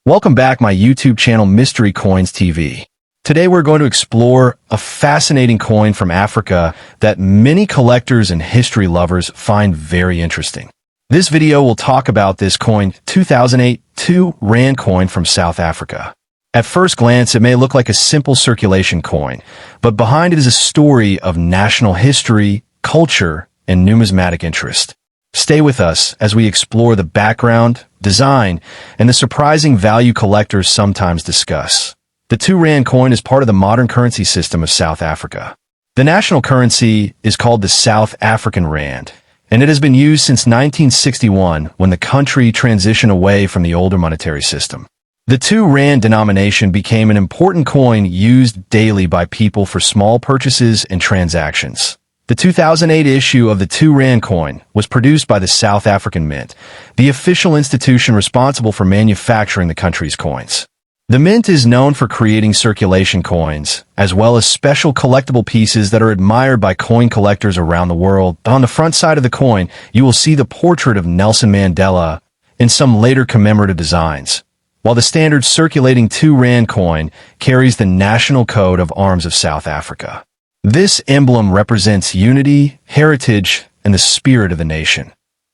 Welcome back my YouTube channel Mystery Coins TV. Today we're going to explore a fascinating coin from Africa that many collectors and history lovers find very interesting. This video will talk about this coin, 2008 2 Rand coin from South Africa. At first glance, it may look like a simple circulation coin, but behind it is a story of national history, culture, and numismatic interest. Stay with us as we explore the background, design, and the surprising value collectors sometimes discuss. The 2 Rand coin is part of the modern currency system of South Africa. The national currency is called the South African Rand, and it has been used since 1961 when the country transitioned away from the older monetary system. The 2 Rand denomination became an important coin used daily by people for small purchases and transactions. The 2008 issue of the 2 Rand coin was produced by the South African Mint, the official institution responsible for manufacturing the country's coins. The Mint is known for creating circulation coins, as well as special collectible pieces that are admired by coin collectors around the world. On the front side of the coin, you will see the portrait of Nelson Mandela and some later commemorative designs, while the standard circulating 2 Rand coin carries the national coat of arms of South Africa. This emblem represents unity, heritage, and the spirit of the nation.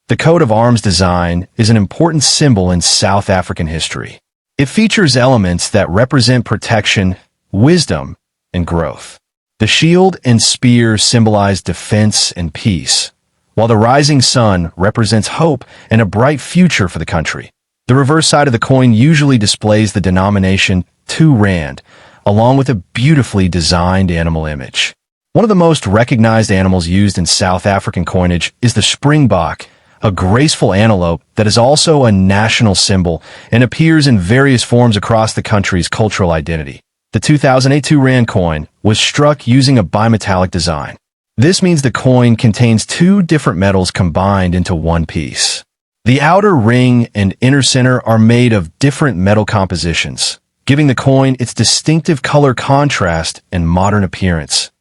The coat of arms design is an important symbol in South African history. It features elements that represent protection, wisdom, and growth. The shield and spear symbolize defense and peace, while the rising sun represents hope and a bright future for the country. The reverse side of the coin usually displays the denomination 2 Rand, along with a beautifully designed animal image. One of the most recognized animals used in South African coinage is the springbok, a graceful antelope that is also a national symbol and appears in various forms across the country's cultural identity. The 2008 2 Rand coin was struck using a bimetallic design. This means the coin contains two different metals combined into one piece. The outer ring and inner center are made of different metal compositions, giving the coin its distinctive color contrast and modern appearance.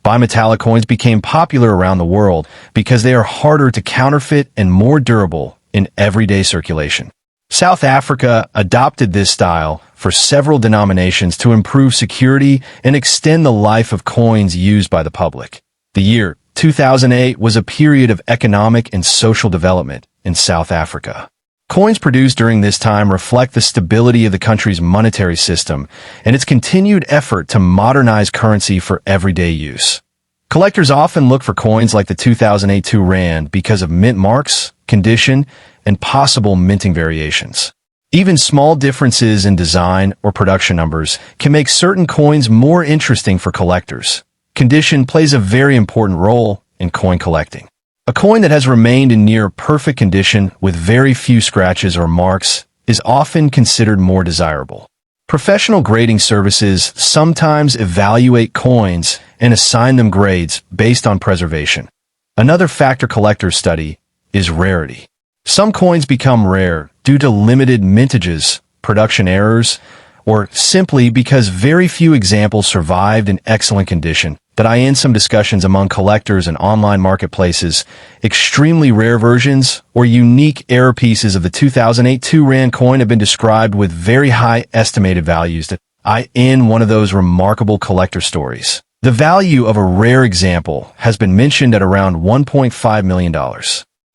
Bimetallic coins became popular around the world because they are harder to counterfeit and more durable in everyday circulation. South Africa adopted this style for several denominations to improve security and extend the life of coins used by the public. The year 2008 was a period of economic and social development in South Africa. Coins produced during this time reflect the stability of the country's monetary system and its continued effort to modernize currency for everyday use. Collectors often look for coins like the 2008 2 Rand because of mint marks, condition, and possible minting variations. Even small differences in design or production numbers can make certain coins more interesting for collectors. Condition plays a very important role in coin collecting. A coin that has remained in near perfect condition with very few scratches or marks is often considered more desirable. Professional grading services sometimes evaluate coins and assign them grades based on preservation. Another factor collectors study is rarity. Some coins become rare due to limited mintages, production errors, or simply because very few examples survived in excellent condition. That I end some discussions among collectors and online marketplaces. Extremely rare versions or unique error pieces of the 2008 2 Rand coin have been described with very high estimated values. That I end one of those remarkable collector stories. The value of a rare example has been mentioned at around $1.5 million.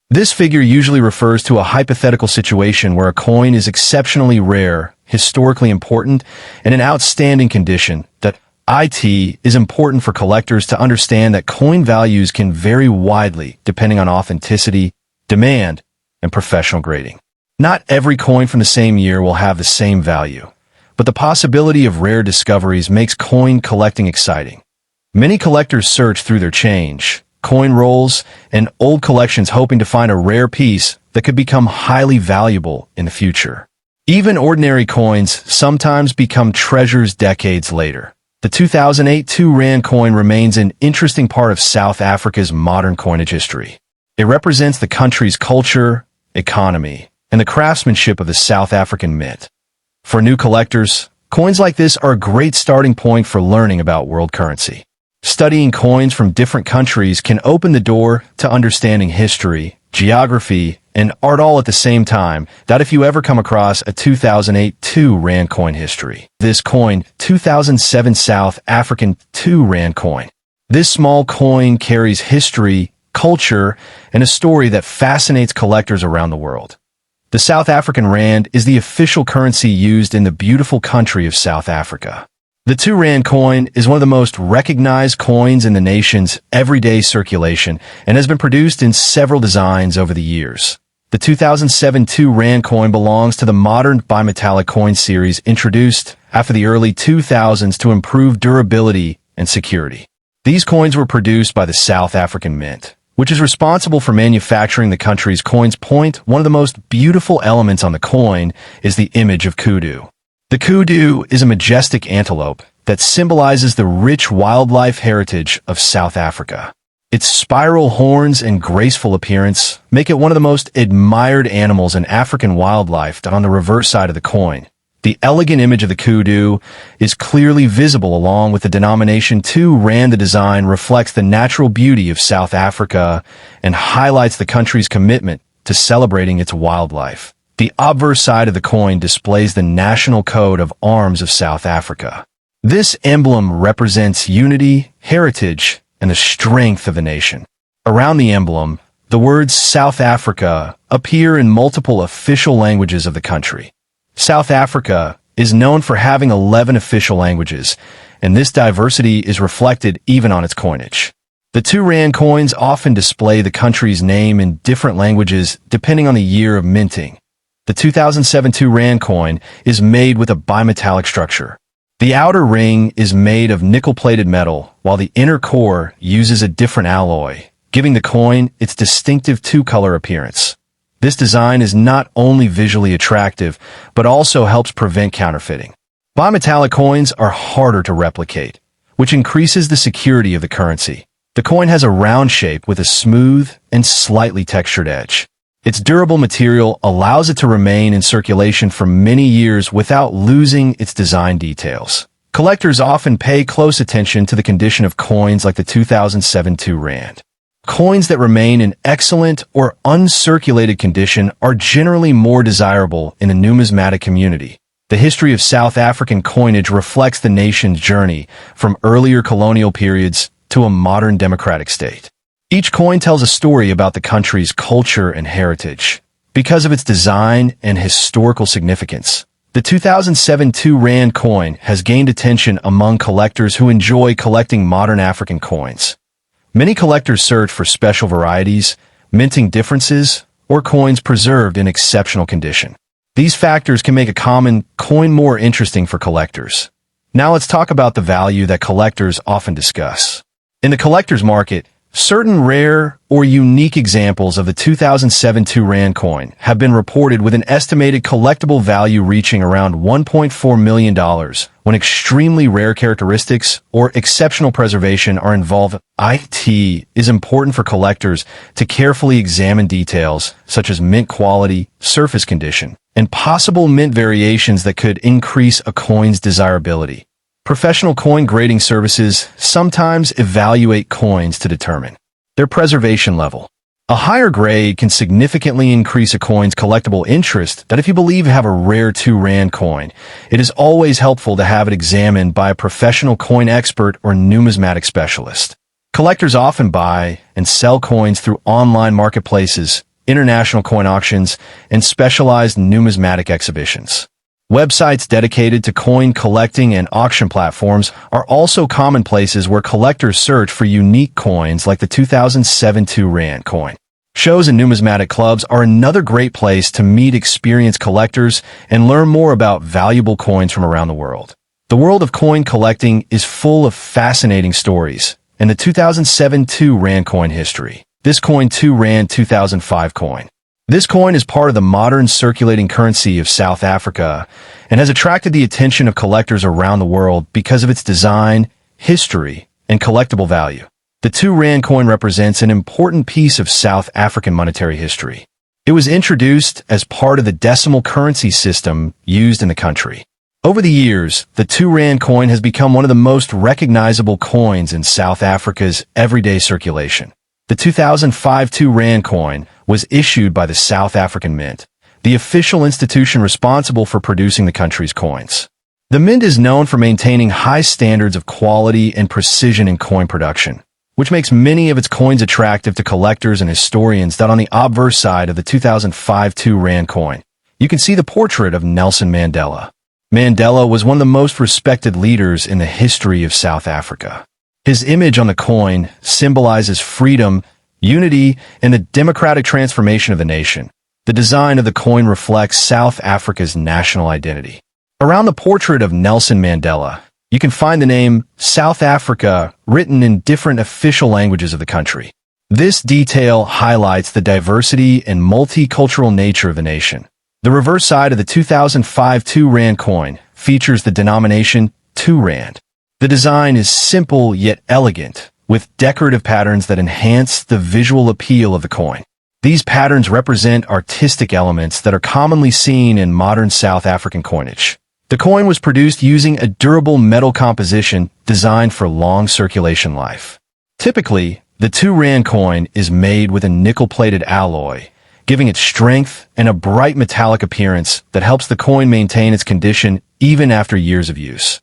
This figure usually refers to a hypothetical situation where a coin is exceptionally rare, historically important, and in outstanding condition. That it is important for collectors to understand that coin values can vary widely depending on authenticity, demand, and professional grading. Not every coin from the same year will have the same value, but the possibility of rare discoveries makes coin collecting exciting. Many collectors search through their change, coin rolls, and old collections hoping to find a rare piece that could become highly valuable in the future. Even ordinary coins sometimes become treasures decades later. The 2008 2 Rand coin remains an interesting part of South Africa's modern coinage history. It represents the country's culture, economy, and the craftsmanship of the South African Mint. For new collectors, coins like this are a great starting point for learning about world currency. Studying coins from different countries can open the door to understanding history, geography, and art all at the same time. That if you ever come across a 2008 2 Rand coin history. This coin, 2007 South African 2 Rand coin. This small coin carries history, culture, and a story that fascinates collectors around the world. The South African Rand is the official currency used in the beautiful country of South Africa. The 2 Rand coin is one of the most recognized coins in the nation's everyday circulation and has been produced in several designs over the years. The 2007 2 Rand coin belongs to the modern bimetallic coin series introduced after the early 2000s to improve durability and security. These coins were produced by the South African Mint, which is responsible for manufacturing the country's coins. One of the most beautiful elements on the coin is the image of kudu. The kudu is a majestic antelope that symbolizes the rich wildlife heritage of South Africa. Its spiral horns and graceful appearance make it one of the most admired animals in African wildlife. On the reverse side of the coin, the elegant image of the kudu is clearly visible along with the denomination 2 Rand. The design reflects the natural beauty of South Africa and highlights the country's commitment to celebrating its wildlife. The obverse side of the coin displays the national coat of arms of South Africa. This emblem represents unity, heritage, and the strength of the nation. Around the emblem, the words South Africa appear in multiple official languages of the country. South Africa is known for having 11 official languages, and this diversity is reflected even on its coinage. The 2 Rand coins often display the country's name in different languages depending on the year of minting. The 2007 2 Rand coin is made with a bimetallic structure. The outer ring is made of nickel-plated metal, while the inner core uses a different alloy, giving the coin its distinctive 2-color appearance. This design is not only visually attractive, but also helps prevent counterfeiting. Bimetallic coins are harder to replicate, which increases the security of the currency. The coin has a round shape with a smooth and slightly textured edge. Its durable material allows it to remain in circulation for many years without losing its design details. Collectors often pay close attention to the condition of coins like the 2007 2 Rand. Coins that remain in excellent or uncirculated condition are generally more desirable in the numismatic community. The history of South African coinage reflects the nation's journey from earlier colonial periods to a modern democratic state. Each coin tells a story about the country's culture and heritage. Because of its design and historical significance, the 2007 2 Rand coin has gained attention among collectors who enjoy collecting modern African coins. Many collectors search for special varieties, minting differences, or coins preserved in exceptional condition. These factors can make a common coin more interesting for collectors. Now let's talk about the value that collectors often discuss. In the collector's market, certain rare or unique examples of the 2007 2 Rand coin have been reported with an estimated collectible value reaching around $1.4 million when extremely rare characteristics or exceptional preservation are involved. It is important for collectors to carefully examine details such as mint quality, surface condition, and possible mint variations that could increase a coin's desirability. Professional coin grading services sometimes evaluate coins to determine their preservation level. A higher grade can significantly increase a coin's collectible interest. That if you believe you have a rare 2 Rand coin, it is always helpful to have it examined by a professional coin expert or numismatic specialist. Collectors often buy and sell coins through online marketplaces, international coin auctions, and specialized numismatic exhibitions. Websites dedicated to coin collecting and auction platforms are also common places where collectors search for unique coins like the 2007 2 Rand coin. Shows and numismatic clubs are another great place to meet experienced collectors and learn more about valuable coins from around the world. The world of coin collecting is full of fascinating stories, and the 2007 2 Rand coin history. This coin 2 Rand 2005 coin. This coin is part of the modern circulating currency of South Africa and has attracted the attention of collectors around the world because of its design, history, and collectible value. The 2 Rand coin represents an important piece of South African monetary history. It was introduced as part of the decimal currency system used in the country. Over the years, the 2 Rand coin has become one of the most recognizable coins in South Africa's everyday circulation. The 2005 2 Rand coin was issued by the South African Mint, the official institution responsible for producing the country's coins. The Mint is known for maintaining high standards of quality and precision in coin production, which makes many of its coins attractive to collectors and historians. That on the obverse side of the 2005 2 Rand coin, you can see the portrait of Nelson Mandela. Mandela was one of the most respected leaders in the history of South Africa. His image on the coin symbolizes freedom, unity, and the democratic transformation of the nation. The design of the coin reflects South Africa's national identity. Around the portrait of Nelson Mandela, you can find the name South Africa written in different official languages of the country. This detail highlights the diversity and multicultural nature of the nation. The reverse side of the 2005 2 Rand coin features the denomination 2 Rand. The design is simple yet elegant, with decorative patterns that enhance the visual appeal of the coin. These patterns represent artistic elements that are commonly seen in modern South African coinage. The coin was produced using a durable metal composition designed for long circulation life. Typically, the 2 Rand coin is made with a nickel-plated alloy, giving it strength and a bright metallic appearance that helps the coin maintain its condition even after years of use.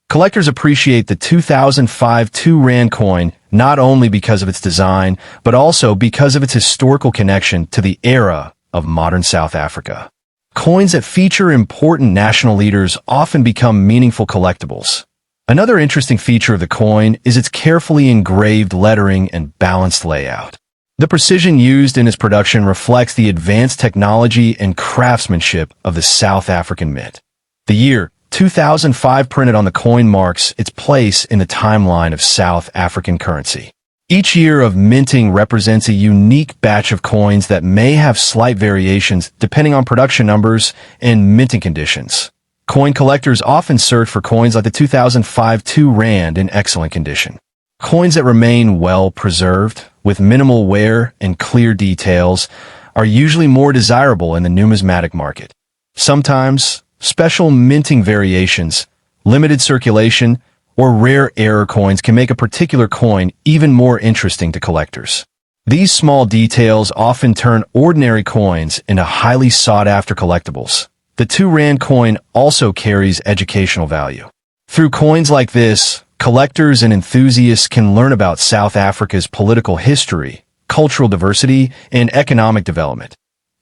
Collectors appreciate the 2005 2 Rand coin not only because of its design, but also because of its historical connection to the era of modern South Africa. Coins that feature important national leaders often become meaningful collectibles. Another interesting feature of the coin is its carefully engraved lettering and balanced layout. The precision used in its production reflects the advanced technology and craftsmanship of the South African Mint. The year 2005 printed on the coin marks its place in the timeline of South African currency. Each year of minting represents a unique batch of coins that may have slight variations depending on production numbers and minting conditions. Coin collectors often search for coins like the 2005 2 Rand in excellent condition. Coins that remain well preserved, with minimal wear and clear details, are usually more desirable in the numismatic market. Sometimes, special minting variations, limited circulation, or rare error coins can make a particular coin even more interesting to collectors. These small details often turn ordinary coins into highly sought-after collectibles. The 2 Rand coin also carries educational value. Through coins like this, collectors and enthusiasts can learn about South Africa's political history, cultural diversity, and economic development.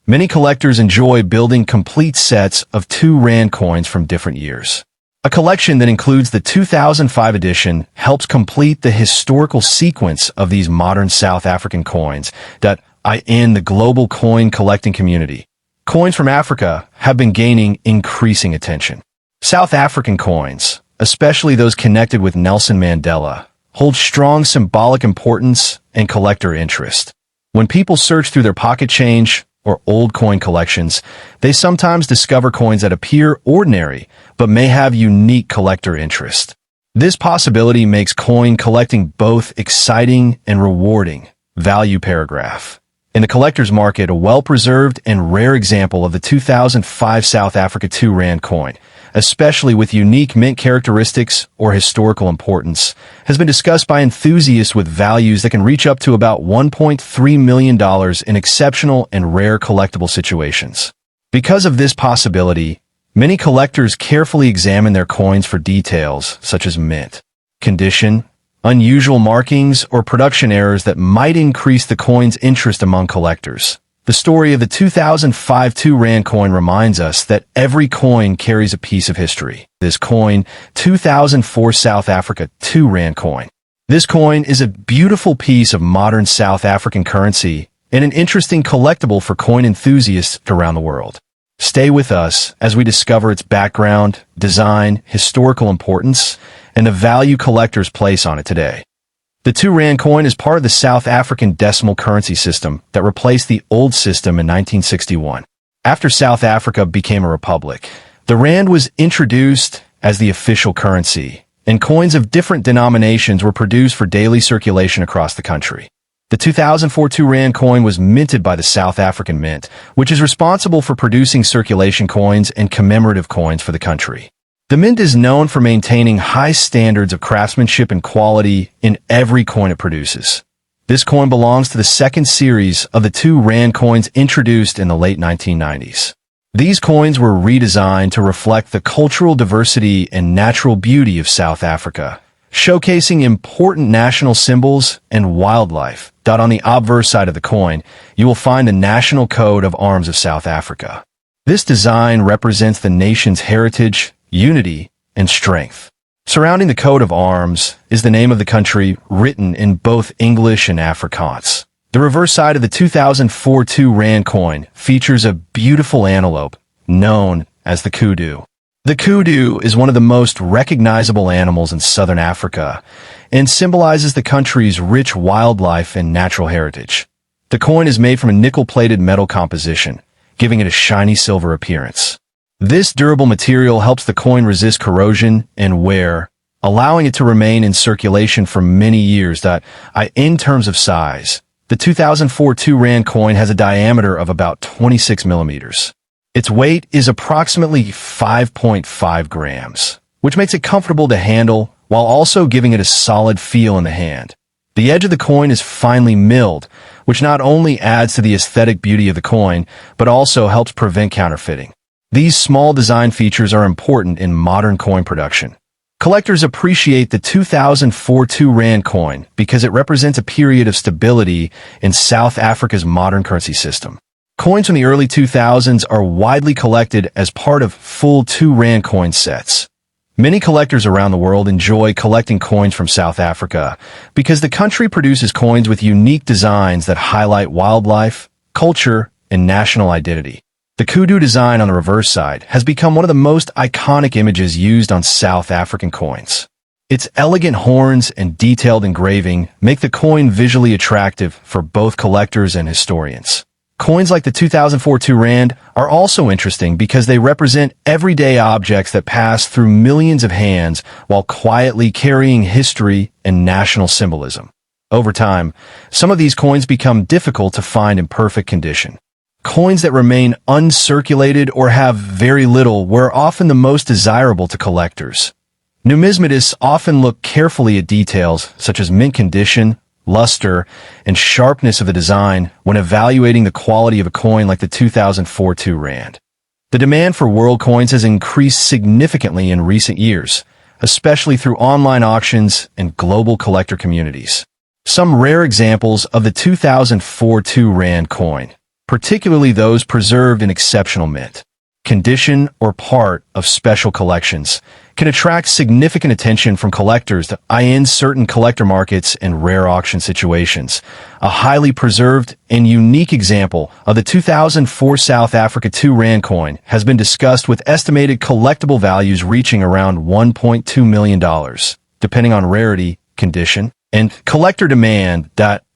Many collectors enjoy building complete sets of 2 Rand coins from different years. A collection that includes the 2005 edition helps complete the historical sequence of these modern South African coins that in the global coin collecting community. Coins from Africa have been gaining increasing attention. South African coins, especially those connected with Nelson Mandela, hold strong symbolic importance and collector interest. When people search through their pocket change or old coin collections, they sometimes discover coins that appear ordinary but may have unique collector interest. This possibility makes coin collecting both exciting and rewarding. Value paragraph. In the collector's market, a well-preserved and rare example of the 2005 South Africa 2 Rand coin, especially with unique mint characteristics or historical importance, has been discussed by enthusiasts with values that can reach up to about $1.3 million in exceptional and rare collectible situations. Because of this possibility, many collectors carefully examine their coins for details such as mint, condition, unusual markings, or production errors that might increase the coin's interest among collectors. The story of the 2005 2 Rand coin reminds us that every coin carries a piece of history. This coin, 2004 South Africa 2 Rand coin. This coin is a beautiful piece of modern South African currency and an interesting collectible for coin enthusiasts around the world. Stay with us as we discover its background, design, historical importance, and the value collectors place on it today. The 2 Rand coin is part of the South African decimal currency system that replaced the old system in 1961. After South Africa became a republic, the Rand was introduced as the official currency, and coins of different denominations were produced for daily circulation across the country. The 2004 2 Rand coin was minted by the South African Mint, which is responsible for producing circulation coins and commemorative coins for the country. The Mint is known for maintaining high standards of craftsmanship and quality in every coin it produces. This coin belongs to the second series of the 2 rand coins introduced in the late 1990s. These coins were redesigned to reflect the cultural diversity and natural beauty of South Africa, showcasing important national symbols and wildlife. On the obverse side of the coin, you will find the National Coat of Arms of South Africa. This design represents the nation's heritage, unity, and strength. Surrounding the coat of arms is the name of the country written in both English and Afrikaans. The reverse side of the 2004 2 rand coin features a beautiful antelope known as the kudu. The kudu is one of the most recognizable animals in southern Africa and symbolizes the country's rich wildlife and natural heritage. The coin is made from a nickel-plated metal composition, giving it a shiny silver appearance. This durable material helps the coin resist corrosion and wear, allowing it to remain in circulation for many years. In terms of size, the 2004 2 rand coin has a diameter of about 26 millimeters. Its weight is approximately 5.5 grams, which makes it comfortable to handle while also giving it a solid feel in the hand. The edge of the coin is finely milled, which not only adds to the aesthetic beauty of the coin, but also helps prevent counterfeiting. These small design features are important in modern coin production. Collectors appreciate the 2004 2 rand coin because it represents a period of stability in South Africa's modern currency system. Coins from the early 2000s are widely collected as part of full 2 rand coin sets. Many collectors around the world enjoy collecting coins from South Africa because the country produces coins with unique designs that highlight wildlife, culture, and national identity. The kudu design on the reverse side has become one of the most iconic images used on South African coins. Its elegant horns and detailed engraving make the coin visually attractive for both collectors and historians. Coins like the 2004 2 rand are also interesting because they represent everyday objects that pass through millions of hands while quietly carrying history and national symbolism. Over time, some of these coins become difficult to find in perfect condition. Coins that remain uncirculated or have very little were often the most desirable to collectors. Numismatists often look carefully at details such as mint condition, luster, and sharpness of the design when evaluating the quality of a coin like the 2004 2 rand. The demand for world coins has increased significantly in recent years, especially through online auctions and global collector communities. Some rare examples of the 2004 2 rand coin, particularly those preserved in exceptional mint condition or part of special collections, can attract significant attention from collectors in certain collector markets and rare auction situations. A highly preserved and unique example of the 2004 South Africa 2 rand coin has been discussed with estimated collectible values reaching around $1.2 million, depending on rarity, condition, and collector demand.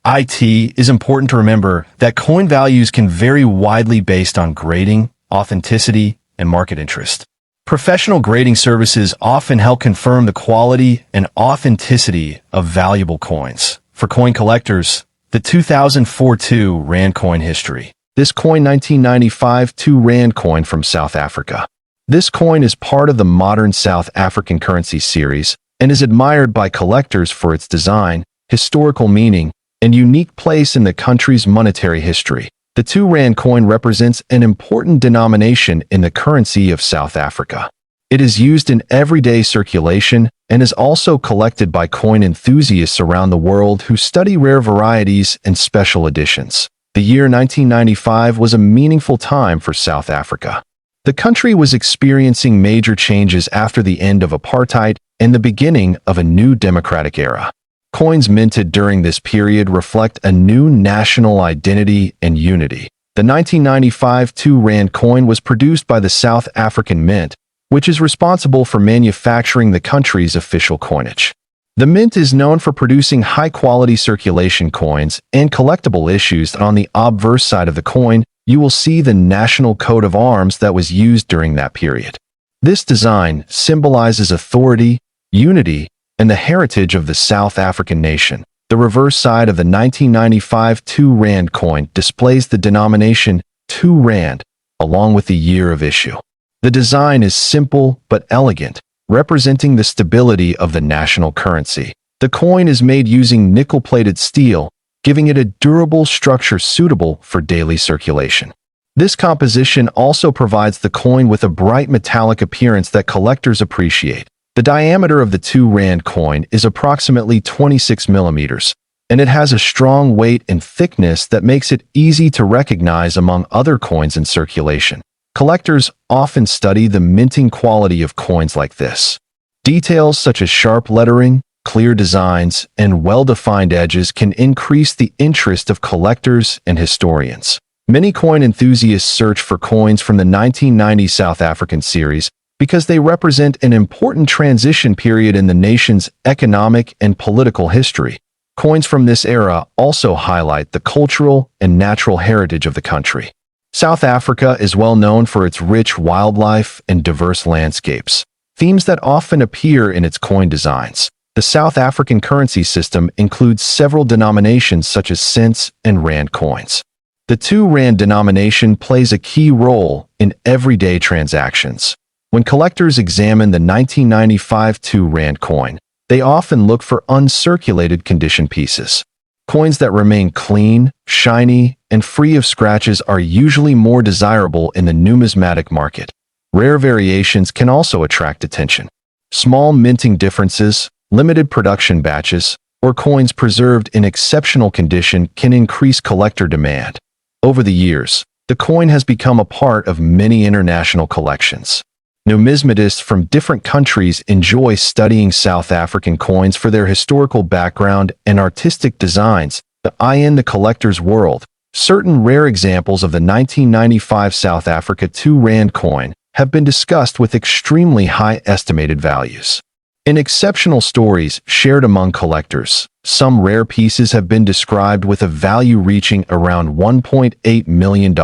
It is important to remember that coin values can vary widely based on grading, authenticity, and market interest. Professional grading services often help confirm the quality and authenticity of valuable coins. For coin collectors, the 2004 2 rand coin history. This coin 1995 2 rand coin from South Africa. This coin is part of the modern South African currency series and is admired by collectors for its design, historical meaning, and unique place in the country's monetary history. The 2 rand coin represents an important denomination in the currency of South Africa. It is used in everyday circulation and is also collected by coin enthusiasts around the world who study rare varieties and special editions. The year 1995 was a meaningful time for South Africa. The country was experiencing major changes after the end of apartheid and the beginning of a new democratic era. Coins minted during this period reflect a new national identity and unity. The 1995 2 rand coin was produced by the South African Mint, which is responsible for manufacturing the country's official coinage. The Mint is known for producing high-quality circulation coins and collectible issues. On the obverse side of the coin, you will see the national coat of arms that was used during that period. This design symbolizes authority, unity, and the heritage of the South African nation. The reverse side of the 1995 2 rand coin displays the denomination 2 rand, along with the year of issue. The design is simple but elegant, representing the stability of the national currency. The coin is made using nickel-plated steel, giving it a durable structure suitable for daily circulation. This composition also provides the coin with a bright metallic appearance that collectors appreciate. The diameter of the 2 rand coin is approximately 26 millimeters, and it has a strong weight and thickness that makes it easy to recognize among other coins in circulation. Collectors often study the minting quality of coins like this. Details such as sharp lettering, clear designs, and well-defined edges can increase the interest of collectors and historians. Many coin enthusiasts search for coins from the 1990 South African series because they represent an important transition period in the nation's economic and political history. Coins from this era also highlight the cultural and natural heritage of the country. South Africa is well known for its rich wildlife and diverse landscapes, themes that often appear in its coin designs. The South African currency system includes several denominations such as cents and rand coins. The 2 rand denomination plays a key role in everyday transactions. When collectors examine the 1995 2 rand coin, they often look for uncirculated condition pieces. Coins that remain clean, shiny, and free of scratches are usually more desirable in the numismatic market. Rare variations can also attract attention. Small minting differences, limited production batches, or coins preserved in exceptional condition can increase collector demand. Over the years, the coin has become a part of many international collections. Numismatists from different countries enjoy studying South African coins for their historical background and artistic designs. In the collector's world, certain rare examples of the 1995 South Africa 2 rand coin have been discussed with extremely high estimated values. In exceptional stories shared among collectors, some rare pieces have been described with a value reaching around $1.8 million,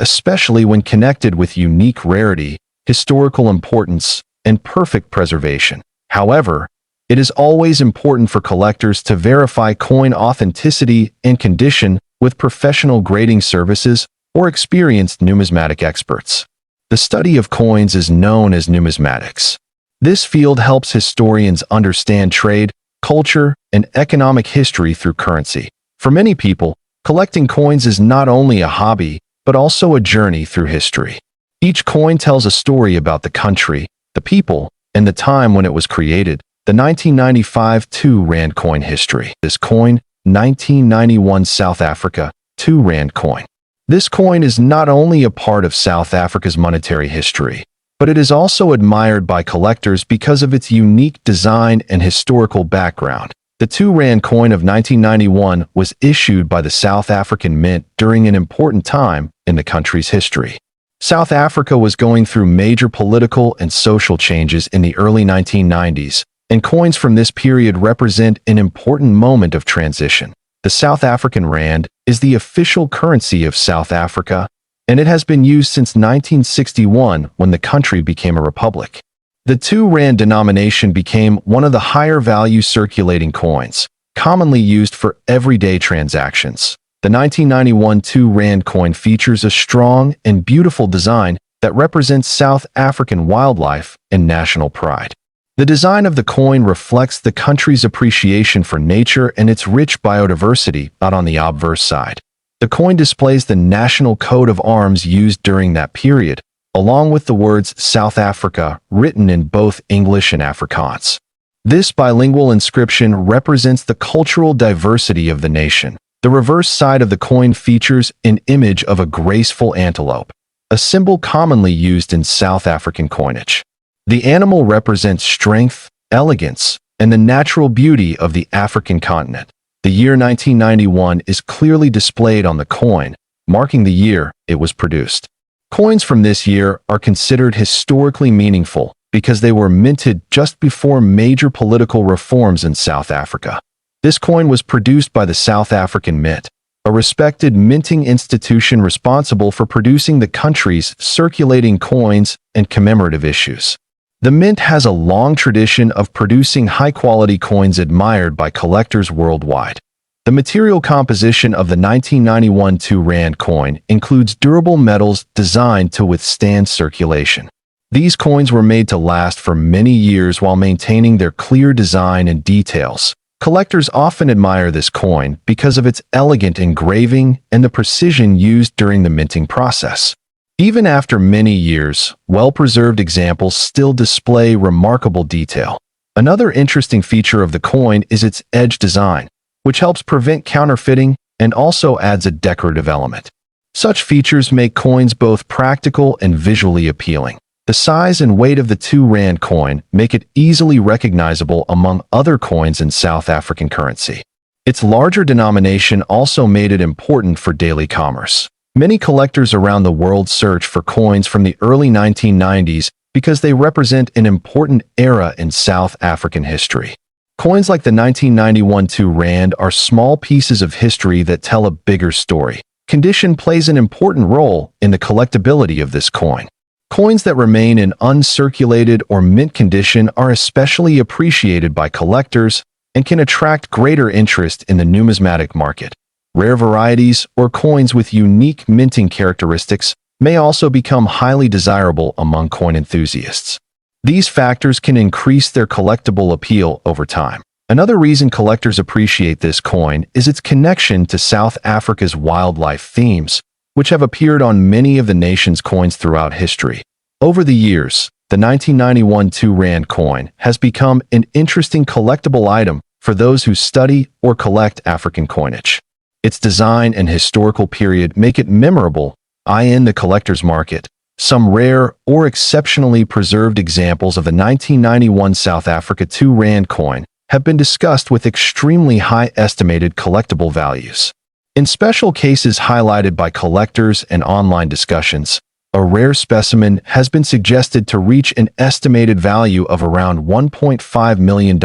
especially when connected with unique rarity, historical importance, and perfect preservation. However, it is always important for collectors to verify coin authenticity and condition with professional grading services or experienced numismatic experts. The study of coins is known as numismatics. This field helps historians understand trade, culture, and economic history through currency. For many people, collecting coins is not only a hobby, but also a journey through history. Each coin tells a story about the country, the people, and the time when it was created. The 1995 2 rand coin history. This coin, 1991 South Africa 2 rand coin. This coin is not only a part of South Africa's monetary history, but it is also admired by collectors because of its unique design and historical background. The 2 rand coin of 1991 was issued by the South African Mint during an important time in the country's history. South Africa was going through major political and social changes in the early 1990s, and coins from this period represent an important moment of transition. The South African rand is the official currency of South Africa, and it has been used since 1961 when the country became a republic. The 2 rand denomination became one of the higher value circulating coins, commonly used for everyday transactions. The 1991 2 rand coin features a strong and beautiful design that represents South African wildlife and national pride. The design of the coin reflects the country's appreciation for nature and its rich biodiversity. Not on the obverse side, the coin displays the national coat of arms used during that period, along with the words South Africa written in both English and Afrikaans. This bilingual inscription represents the cultural diversity of the nation. The reverse side of the coin features an image of a graceful antelope, a symbol commonly used in South African coinage. The animal represents strength, elegance, and the natural beauty of the African continent. The year 1991 is clearly displayed on the coin, marking the year it was produced. Coins from this year are considered historically meaningful because they were minted just before major political reforms in South Africa. This coin was produced by the South African Mint, a respected minting institution responsible for producing the country's circulating coins and commemorative issues. The Mint has a long tradition of producing high-quality coins admired by collectors worldwide. The material composition of the 1991 2 rand coin includes durable metals designed to withstand circulation. These coins were made to last for many years while maintaining their clear design and details, Collectors often admire this coin because of its elegant engraving and the precision used during the minting process. Even after many years, well-preserved examples still display remarkable detail. Another interesting feature of the coin is its edge design, which helps prevent counterfeiting and also adds a decorative element. Such features make coins both practical and visually appealing. The size and weight of the 2 Rand coin make it easily recognizable among other coins in South African currency. Its larger denomination also made it important for daily commerce. Many collectors around the world search for coins from the early 1990s because they represent an important era in South African history. Coins like the 1991 2 Rand are small pieces of history that tell a bigger story. Condition plays an important role in the collectability of this coin. Coins that remain in uncirculated or mint condition are especially appreciated by collectors and can attract greater interest in the numismatic market. Rare varieties or coins with unique minting characteristics may also become highly desirable among coin enthusiasts. These factors can increase their collectible appeal over time. Another reason collectors appreciate this coin is its connection to South Africa's wildlife themes, which have appeared on many of the nation's coins throughout history. Over the years, the 1991 2 Rand coin has become an interesting collectible item for those who study or collect African coinage. Its design and historical period make it memorable in the collector's market. Some rare or exceptionally preserved examples of the 1991 South Africa 2 Rand coin have been discussed with extremely high estimated collectible values. In special cases highlighted by collectors and online discussions, a rare specimen has been suggested to reach an estimated value of around $1.5 million,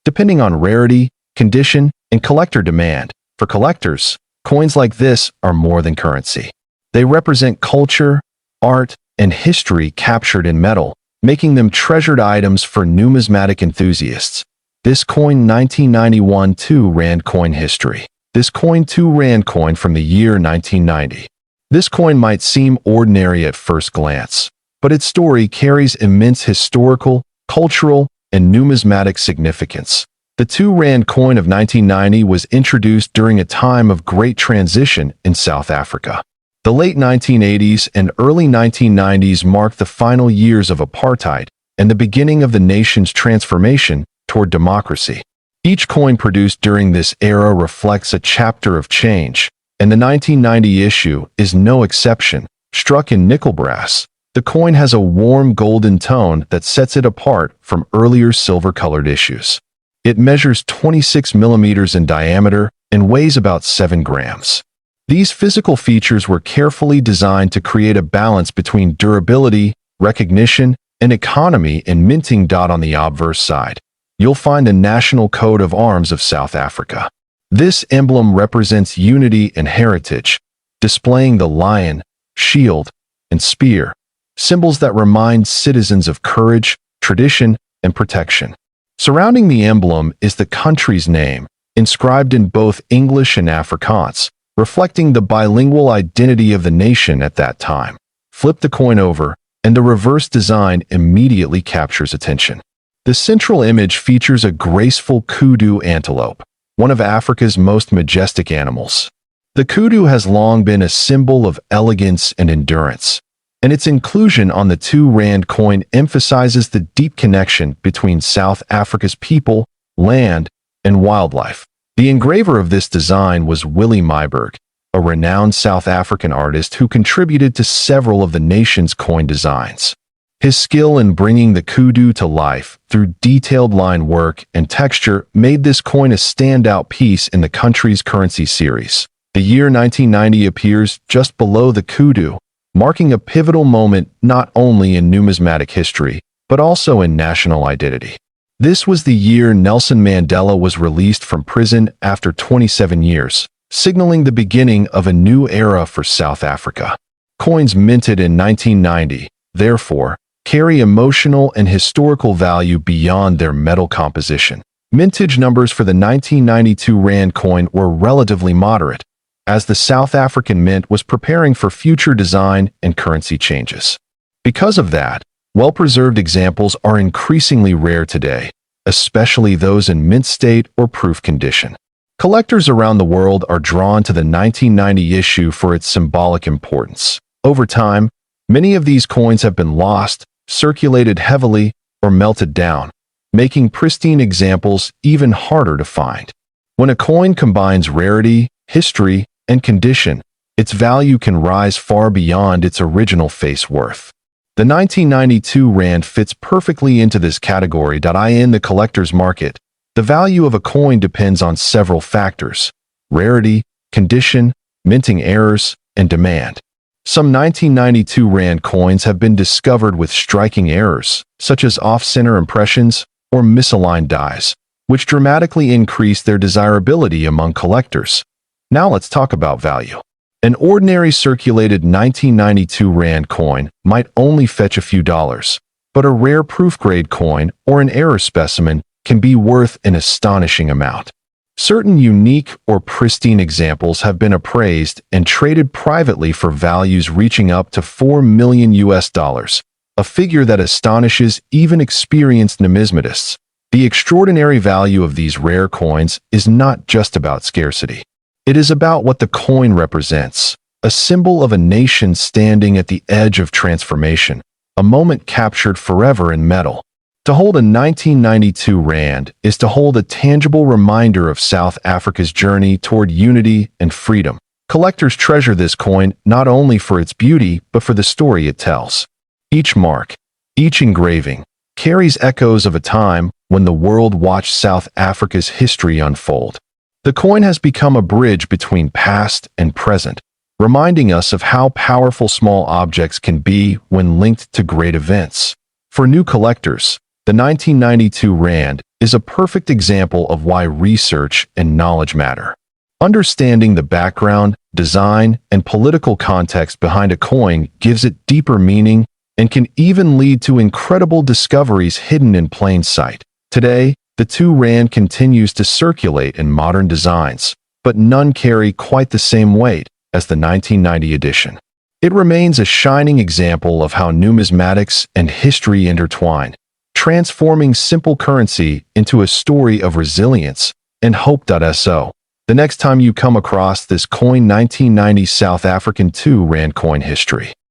depending on rarity, condition, and collector demand. For collectors, coins like this are more than currency. They represent culture, art, and history captured in metal, making them treasured items for numismatic enthusiasts. This coin 1991 2 Rand coin history. This coin 2 Rand coin from the year 1990. This coin might seem ordinary at first glance, but its story carries immense historical, cultural, and numismatic significance. The 2 Rand coin of 1990 was introduced during a time of great transition in South Africa. The late 1980s and early 1990s marked the final years of apartheid and the beginning of the nation's transformation toward democracy. Each coin produced during this era reflects a chapter of change, and the 1990 issue is no exception. Struck in nickel brass, the coin has a warm golden tone that sets it apart from earlier silver-colored issues. It measures 26 millimeters in diameter and weighs about 7 grams. These physical features were carefully designed to create a balance between durability, recognition, and economy in minting. On the obverse side, you'll find the national coat of arms of South Africa. This emblem represents unity and heritage, displaying the lion, shield, and spear, symbols that remind citizens of courage, tradition, and protection. Surrounding the emblem is the country's name, inscribed in both English and Afrikaans, reflecting the bilingual identity of the nation at that time. Flip the coin over, and the reverse design immediately captures attention. The central image features a graceful kudu antelope, one of Africa's most majestic animals. The kudu has long been a symbol of elegance and endurance, and its inclusion on the 2 Rand coin emphasizes the deep connection between South Africa's people, land, and wildlife. The engraver of this design was Willie Myburgh, a renowned South African artist who contributed to several of the nation's coin designs. His skill in bringing the kudu to life through detailed line work and texture made this coin a standout piece in the country's currency series. The year 1990 appears just below the kudu, marking a pivotal moment not only in numismatic history, but also in national identity. This was the year Nelson Mandela was released from prison after 27 years, signaling the beginning of a new era for South Africa. Coins minted in 1990, therefore, carry emotional and historical value beyond their metal composition. Mintage numbers for the 1992 Rand coin were relatively moderate, as the South African Mint was preparing for future design and currency changes. Because of that, well-preserved examples are increasingly rare today, especially those in mint state or proof condition. Collectors around the world are drawn to the 1990 issue for its symbolic importance. Over time, many of these coins have been lost, circulated heavily, or melted down, making pristine examples even harder to find. When a coin combines rarity, history, and condition, its value can rise far beyond its original face worth. The 1992 rand fits perfectly into this category. In the collector's market, the value of a coin depends on several factors: rarity, condition, minting errors, and demand. Some 1992 rand coins have been discovered with striking errors, such as off-center impressions or misaligned dies, which dramatically increase their desirability among collectors. Now let's talk about value. An ordinary circulated 1992 rand coin might only fetch a few dollars, but a rare proof-grade coin or an error specimen can be worth an astonishing amount. Certain unique or pristine examples have been appraised and traded privately for values reaching up to $4 million, a figure that astonishes even experienced numismatists. The extraordinary value of these rare coins is not just about scarcity. It is about what the coin represents, a symbol of a nation standing at the edge of transformation, a moment captured forever in metal. To hold a 1992 rand is to hold a tangible reminder of South Africa's journey toward unity and freedom. Collectors treasure this coin not only for its beauty, but for the story it tells. Each mark, each engraving, carries echoes of a time when the world watched South Africa's history unfold. The coin has become a bridge between past and present, reminding us of how powerful small objects can be when linked to great events. For new collectors, the 1992 rand is a perfect example of why research and knowledge matter. Understanding the background, design, and political context behind a coin gives it deeper meaning and can even lead to incredible discoveries hidden in plain sight. Today, the 2 rand continues to circulate in modern designs, but none carry quite the same weight as the 1990 edition. It remains a shining example of how numismatics and history intertwine, transforming simple currency into a story of resilience and hope. So, the next time you come across this coin, 1990 South African 2 rand coin history.